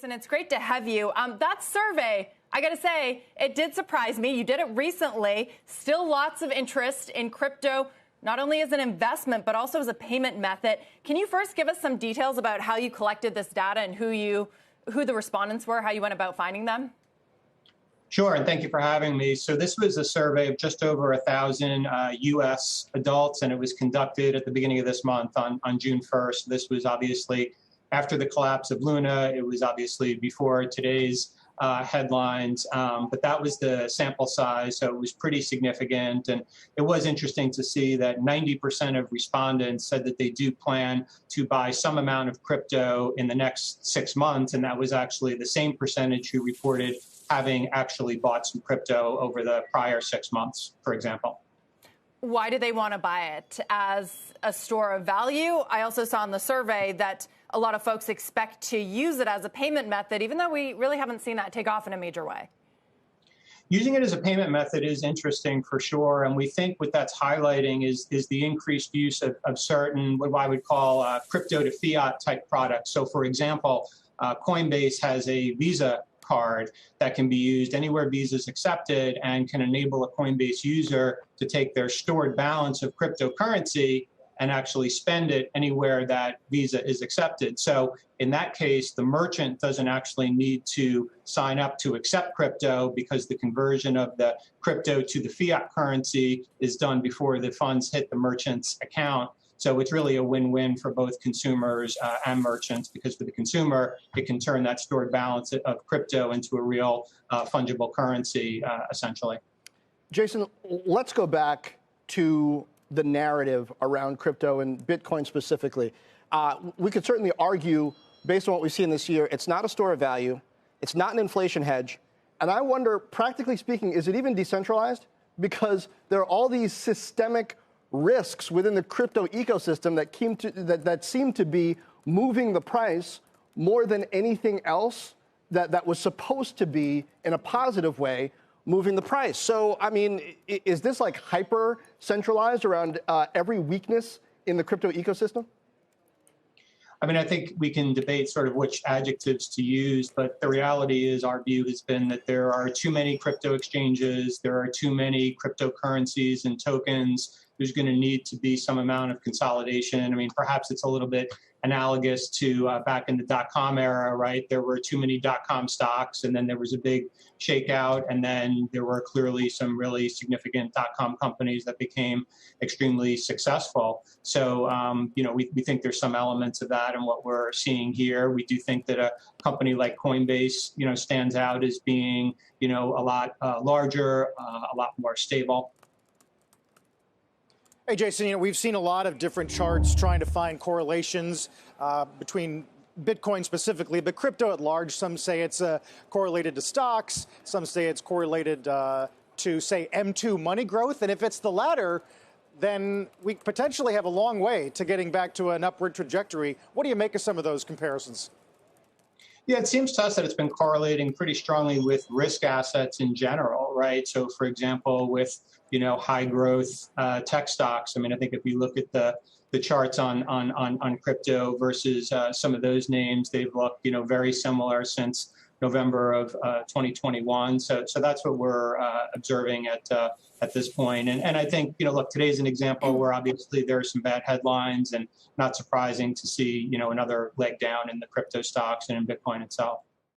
Jason, it's great to have you. That survey, I got to say, it did surprise me. You did it recently. Still lots of interest in crypto, not only as an investment, but also as a payment method. Can you first give us some details about how you collected this data and who the respondents were, how you went about finding them? Sure, and thank you for having me. So this was a survey of just over 1,000 U.S. adults, and it was conducted at the beginning of this month on June 1st. This was obviously after the collapse of Luna. It was obviously before today's headlines, but that was the sample size, so it was pretty significant. And it was interesting to see that 90% of respondents said that they do plan to buy some amount of crypto in the next 6 months, and that was actually the same percentage who reported having actually bought some crypto over the prior 6 months, for example. Why do they want to buy it? As a store of value? I also saw in the survey that a lot of folks expect to use it as a payment method, even though we really haven't seen that take off in a major way. Using it as a payment method is interesting for sure, and we think what that's highlighting is the increased use of certain, what I would call crypto to fiat type products. So for example, Coinbase has a Visa card that can be used anywhere Visa is accepted and can enable a Coinbase user to take their stored balance of cryptocurrency and actually spend it anywhere that Visa is accepted. So in that case, the merchant doesn't actually need to sign up to accept crypto because the conversion of the crypto to the fiat currency is done before the funds hit the merchant's account. So it's really a win-win for both consumers and merchants, because for the consumer, it can turn that stored balance of crypto into a real fungible currency, essentially. Jason, let's go back to the narrative around crypto and Bitcoin specifically. We could certainly argue, based on what we've seen this year, it's not a store of value, it's not an inflation hedge, and I wonder, practically speaking, is it even decentralized? Because there are all these systemic risks within the crypto ecosystem that seem to be moving the price more than anything else that was supposed to be, in a positive way, moving the price. So, I mean, is this like hyper centralized around every weakness in the crypto ecosystem? I mean, I think we can debate sort of which adjectives to use, but the reality is our view has been that there are too many crypto exchanges, there are too many cryptocurrencies and tokens. There's going to need to be some amount of consolidation. I mean, perhaps it's a little bit analogous to back in the dot-com era, right? There were too many dot-com stocks, and then there was a big shakeout, and then there were clearly some really significant dot-com companies that became extremely successful. So, you know, we think there's some elements of that in what we're seeing here. We do think that a company like Coinbase, you know, stands out as being, you know, a lot larger, a lot more stable. Hey, Jason, you know, we've seen a lot of different charts trying to find correlations between Bitcoin specifically, but crypto at large. Some say it's correlated to stocks. Some say it's correlated to, say, M2 money growth. And if it's the latter, then we potentially have a long way to getting back to an upward trajectory. What do you make of some of those comparisons? Yeah, it seems to us that it's been correlating pretty strongly with risk assets in general, right? So, for example, with, you know, high growth tech stocks. I mean, I think if you look at the charts on crypto versus some of those names, they've looked, you know, very similar since November of 2021. So that's what we're observing at this point. And I think, you know, look, today's an example where obviously there are some bad headlines, and not surprising to see, you know, another leg down in the crypto stocks and in Bitcoin itself.